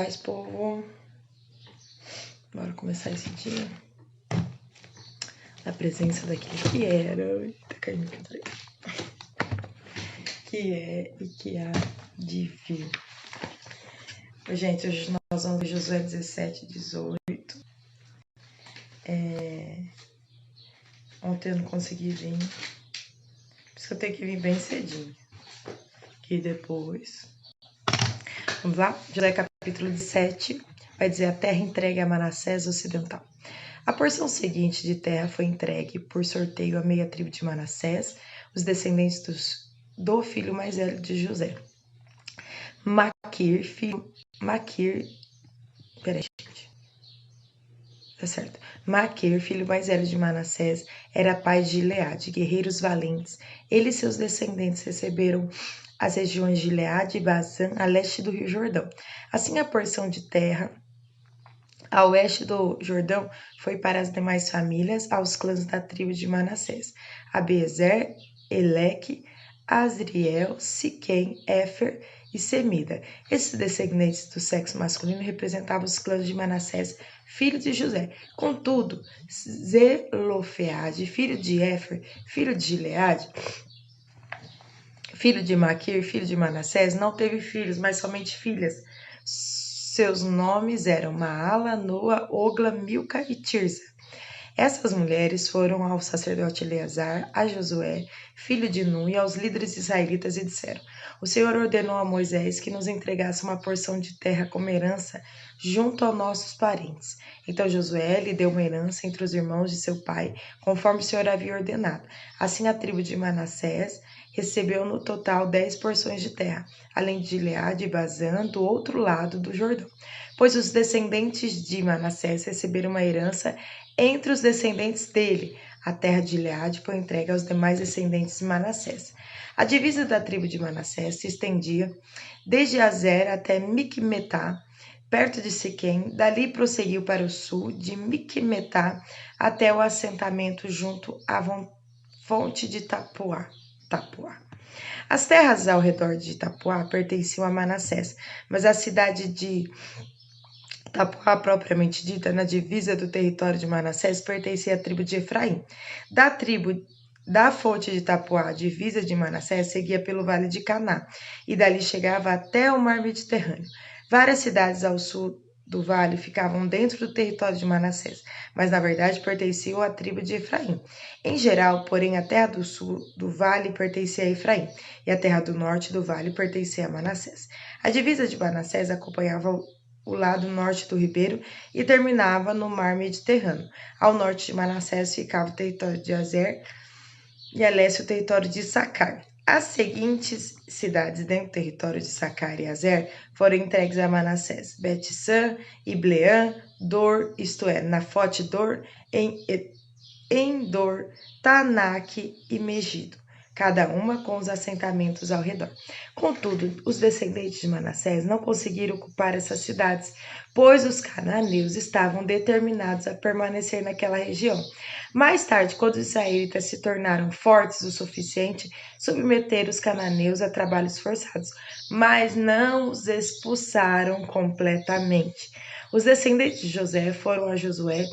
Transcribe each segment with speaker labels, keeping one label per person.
Speaker 1: Paz, povo. Bora começar esse dia na presença daquele que era, que é e que há de vir. Gente, hoje nós vamos ver Josué 17, 18. Ontem eu não consegui vir, por isso que eu tenho que vir bem cedinho. E depois, vamos lá? Josué capítulo 17 vai dizer: a terra entregue a Manassés ocidental. A porção seguinte de terra foi entregue por sorteio à meia tribo de Manassés, os descendentes do filho mais velho de José. Maquir, filho mais velho de Manassés, era pai de Gileade, guerreiros valentes. Ele e seus descendentes receberam as regiões de Gileade e Bazã, a leste do rio Jordão. Assim, a porção de terra a oeste do Jordão foi para as demais famílias, aos clãs da tribo de Manassés: Abiezer, Eleque, Asriel, Siquém, Éfer e Semida. Esses descendentes do sexo masculino representavam os clãs de Manassés, filho de José. Contudo, Zelofeade, filho de Éfer, filho de Gileade, filho de Maquir, filho de Manassés, não teve filhos, mas somente filhas. Seus nomes eram Maala, Noa, Ogla, Milca e Tirza. Essas mulheres foram ao sacerdote Eleazar, a Josué, filho de Nun, e aos líderes israelitas e disseram: o Senhor ordenou a Moisés que nos entregasse uma porção de terra como herança junto aos nossos parentes. Então Josué lhe deu uma herança entre os irmãos de seu pai, conforme o Senhor havia ordenado. Assim a tribo de Manassés recebeu no total 10 porções de terra, além de Gileade e Bazã, do outro lado do Jordão. Pois os descendentes de Manassés receberam uma herança entre os descendentes dele. A terra de Gileade foi entregue aos demais descendentes de Manassés. A divisa da tribo de Manassés se estendia desde Azer até Micmetá, perto de Siquém. Dali prosseguiu para o sul, de Micmetá até o assentamento junto à fonte de Tapuá. As terras ao redor de Tapuá pertenciam a Manassés, mas a cidade de Tapuá, propriamente dita, na divisa do território de Manassés, pertencia à tribo de Efraim. Da fonte de Tapuá, a divisa de Manassés, seguia pelo vale de Caná, e dali chegava até o mar Mediterrâneo. Várias cidades ao sul do vale ficavam dentro do território de Manassés, mas na verdade pertenciam à tribo de Efraim. Em geral, porém, a terra do sul do vale pertencia a Efraim, e a terra do norte do vale pertencia a Manassés. A divisa de Manassés acompanhava o lado norte do ribeiro e terminava no mar Mediterrâneo. Ao norte de Manassés ficava o território de Azer e a leste o território de Issacar. As seguintes cidades dentro do território de Issacar e Azer foram entregues a Manassés: Bet-San, Ibleã, Dor, isto é, Nafote Dor, Endor, Tanak e Megido, cada uma com os assentamentos ao redor. Contudo, os descendentes de Manassés não conseguiram ocupar essas cidades, pois os cananeus estavam determinados a permanecer naquela região. Mais tarde, quando os israelitas se tornaram fortes o suficiente, submeteram os cananeus a trabalhos forçados, mas não os expulsaram completamente. Os descendentes de José foram a Josué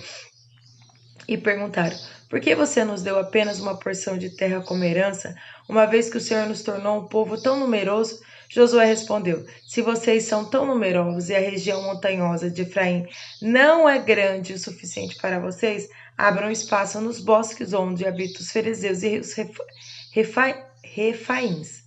Speaker 1: e perguntaram: por que você nos deu apenas uma porção de terra como herança, uma vez que o Senhor nos tornou um povo tão numeroso? Josué respondeu: se vocês são tão numerosos e a região montanhosa de Efraim não é grande o suficiente para vocês, abram espaço nos bosques onde habitam os fariseus e os refaíns.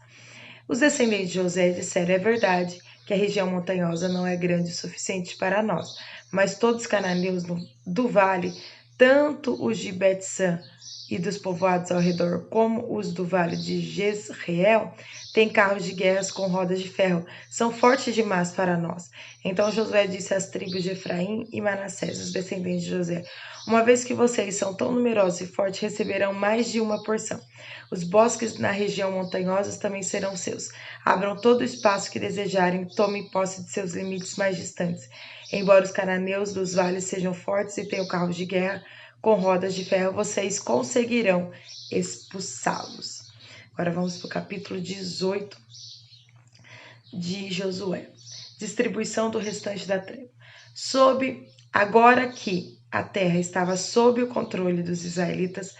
Speaker 1: Os descendentes de José disseram: é verdade que a região montanhosa não é grande o suficiente para nós, mas todos os cananeus do vale, tanto os de Bet-San e dos povoados ao redor, como os do vale de Jezreel, têm carros de guerra com rodas de ferro. São fortes demais para nós. Então Josué disse às tribos de Efraim e Manassés, os descendentes de José: uma vez que vocês são tão numerosos e fortes, receberão mais de uma porção. Os bosques na região montanhosa também serão seus. Abram todo o espaço que desejarem, tomem posse de seus limites mais distantes. Embora os cananeus dos vales sejam fortes e tenham carros de guerra com rodas de ferro, vocês conseguirão expulsá-los. Agora vamos para o capítulo 18 de Josué. Distribuição do restante da tribo. Agora que a terra estava sob o controle dos israelitas,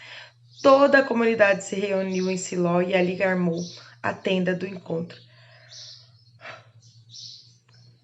Speaker 1: toda a comunidade se reuniu em Siló e ali armou a tenda do encontro.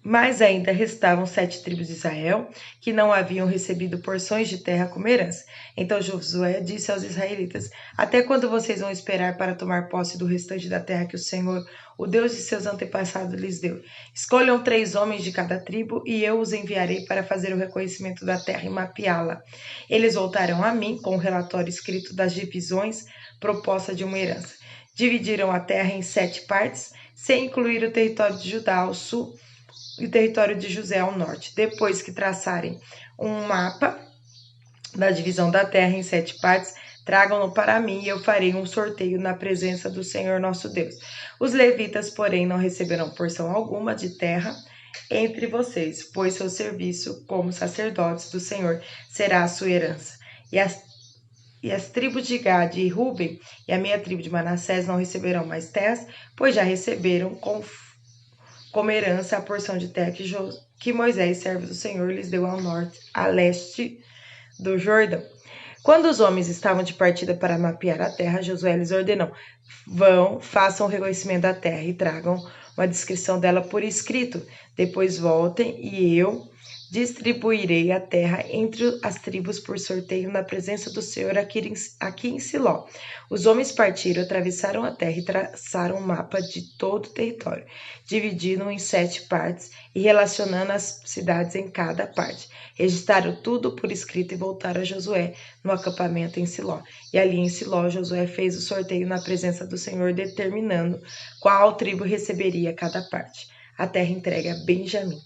Speaker 1: Mas ainda restavam 7 tribos de Israel, que não haviam recebido porções de terra como herança. Então Josué disse aos israelitas: Até quando vocês vão esperar para tomar posse do restante da terra que o Senhor, o Deus de seus antepassados, lhes deu? Escolham 3 homens de cada tribo, e eu os enviarei para fazer o reconhecimento da terra e mapeá-la. Eles voltarão a mim com o relatório escrito das divisões propostas de uma herança. Dividiram a terra em 7 partes, sem incluir o território de Judá ao sul e o território de José ao norte. Depois que traçarem um mapa da divisão da terra em 7 partes, tragam-no para mim e eu farei um sorteio na presença do Senhor nosso Deus. Os levitas, porém, não receberão porção alguma de terra entre vocês, pois seu serviço como sacerdotes do Senhor será a sua herança. E as tribos de Gade e Ruben e a meia tribo de Manassés não receberão mais terras, pois já receberam como herança a porção de terra que Moisés, servo do Senhor, lhes deu ao norte, a leste do Jordão. Quando os homens estavam de partida para mapear a terra, Josué lhes ordenou: Vão, façam o reconhecimento da terra e tragam uma descrição dela por escrito. Depois voltem e eu distribuirei a terra entre as tribos por sorteio na presença do Senhor aqui em Siló. Os homens partiram, atravessaram a terra e traçaram um mapa de todo o território, dividindo em 7 partes e relacionando as cidades em cada parte. Registraram tudo por escrito e voltaram a Josué no acampamento em Siló. E ali em Siló, Josué fez o sorteio na presença do Senhor, determinando qual tribo receberia cada parte. A terra entregue a Benjamim.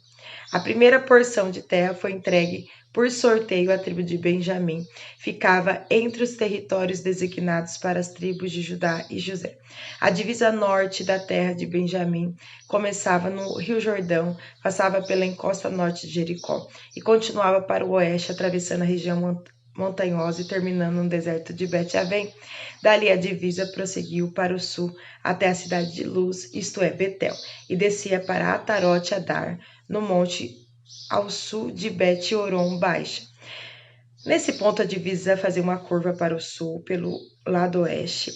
Speaker 1: A primeira porção de terra foi entregue por sorteio à tribo de Benjamim. Ficava entre os territórios designados para as tribos de Judá e José. A divisa norte da terra de Benjamim começava no Rio Jordão, passava pela encosta norte de Jericó e continuava para o oeste, atravessando a região montanhosa e terminando no deserto de Bet-Avém. Dali a divisa prosseguiu para o sul até a cidade de Luz, isto é, Betel, e descia para Atarote Adar, no monte ao sul de Bet-Horon Baixa. Nesse ponto, a divisa fazia uma curva para o sul, pelo lado oeste,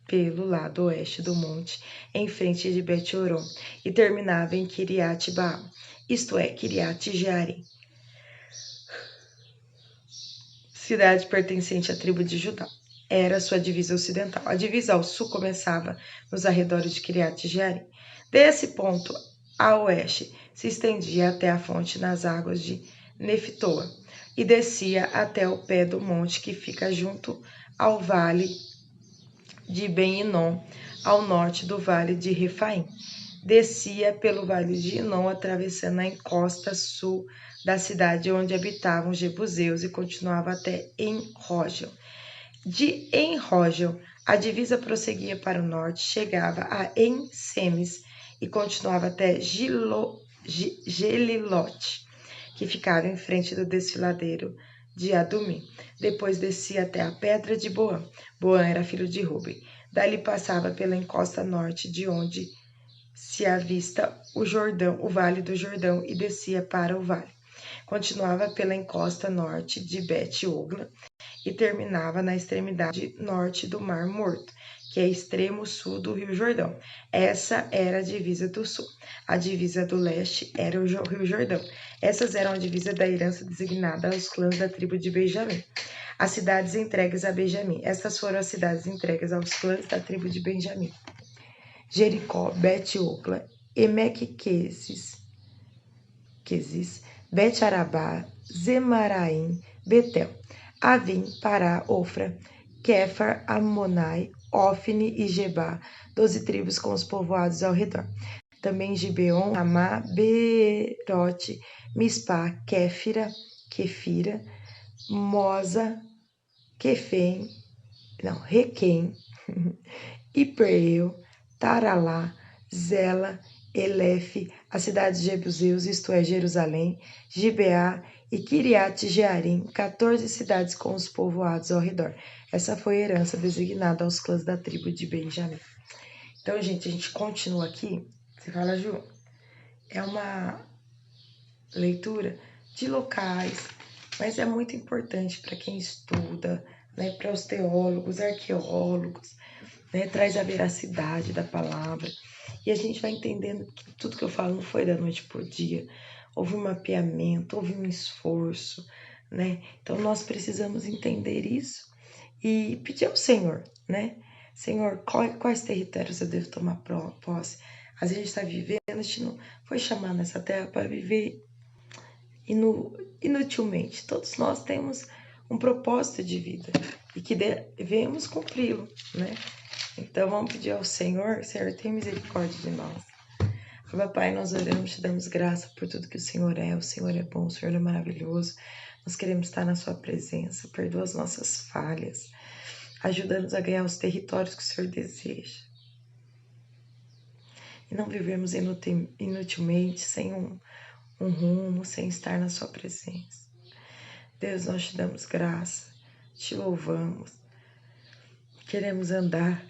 Speaker 1: pelo lado oeste do monte, em frente de Bet-Horon, e terminava em Kiriat-Baal, isto é, Kiriat-Jearim, cidade pertencente à tribo de Judá. Era sua divisa ocidental. A divisa ao sul começava nos arredores de Kiriat-Jearim. Desse ponto a oeste se estendia até a fonte nas águas de Neftoa e descia até o pé do monte que fica junto ao vale de Ben-Hinom, ao norte do vale de Refaim. Descia pelo vale de Hinom, atravessando a encosta sul da cidade onde habitavam os jebuseus e continuava até En-Rogel. De En-Rogel, a divisa prosseguia para o norte, chegava a En-Semes e continuava até Gelilote, que ficava em frente do desfiladeiro de Adumim. Depois descia até a pedra de Boã. Boã era filho de Ruben. Dali passava pela encosta norte, de onde se avista o Jordão, o vale do Jordão, e descia para o vale. Continuava pela encosta norte de Bet-Ogla e terminava na extremidade norte do Mar Morto, que é extremo sul do Rio Jordão. Essa era a divisa do sul. A divisa do leste era o Rio Jordão. Essas eram a divisa da herança designada aos clãs da tribo de Benjamim. As cidades entregues a Benjamim. Estas foram as cidades entregues aos clãs da tribo de Benjamim: Jericó, Bet-Ogla, Emeque-Quezis, Bet-Arabá, Zemaraim, Betel, Avim, Pará, Ofra, Quefar, Amonai, Ofne e Gebá, 12 tribos com os povoados ao redor. Também Gibeon, Ramá, Beerote, Mispá, Quefira, Moza, Requém, Ipreu, Taralá, Zela, Elefe, as cidades de Jebuseus, isto é, Jerusalém, Gibeá e Kiriat-Jearim, 14 cidades com os povoados ao redor. Essa foi a herança designada aos clãs da tribo de Benjamim. Então, gente, a gente continua aqui. Você fala, Ju, é uma leitura de locais, mas é muito importante para quem estuda, né, para os teólogos, arqueólogos, né, traz a veracidade da palavra. E a gente vai entendendo que tudo que eu falo não foi da noite por dia. Houve um mapeamento, houve um esforço, né? Então nós precisamos entender isso e pedir ao Senhor, né? Senhor, quais territórios eu devo tomar posse? Às vezes a gente está vivendo, a gente não foi chamado nessa terra para viver inutilmente. Todos nós temos um propósito de vida e que devemos cumpri-lo, né? Então vamos pedir ao Senhor, Senhor, tenha misericórdia de nós. Pai, nós oramos, te damos graça por tudo que o Senhor é bom, o Senhor é maravilhoso. Nós queremos estar na sua presença, perdoa as nossas falhas, ajuda-nos a ganhar os territórios que o Senhor deseja. E não vivemos inutilmente, sem um rumo, sem estar na sua presença. Deus, nós te damos graça, te louvamos, queremos andar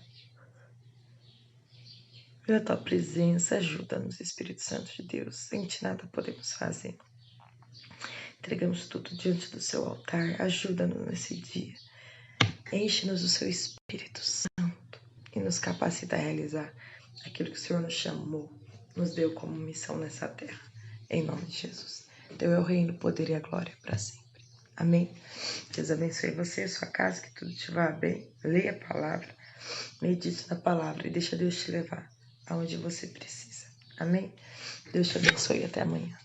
Speaker 1: pela tua presença, ajuda-nos, Espírito Santo de Deus, sem ti nada podemos fazer. Entregamos tudo diante do seu altar, ajuda-nos nesse dia, enche-nos do seu Espírito Santo e nos capacita a realizar aquilo que o Senhor nos chamou, nos deu como missão nessa terra, em nome de Jesus. Teu é o reino, o poder e a glória para sempre. Amém? Deus abençoe você e sua casa, que tudo te vá bem. Leia a palavra, medite na palavra e deixa Deus te levar aonde você precisa. Amém? Deus te abençoe e até amanhã.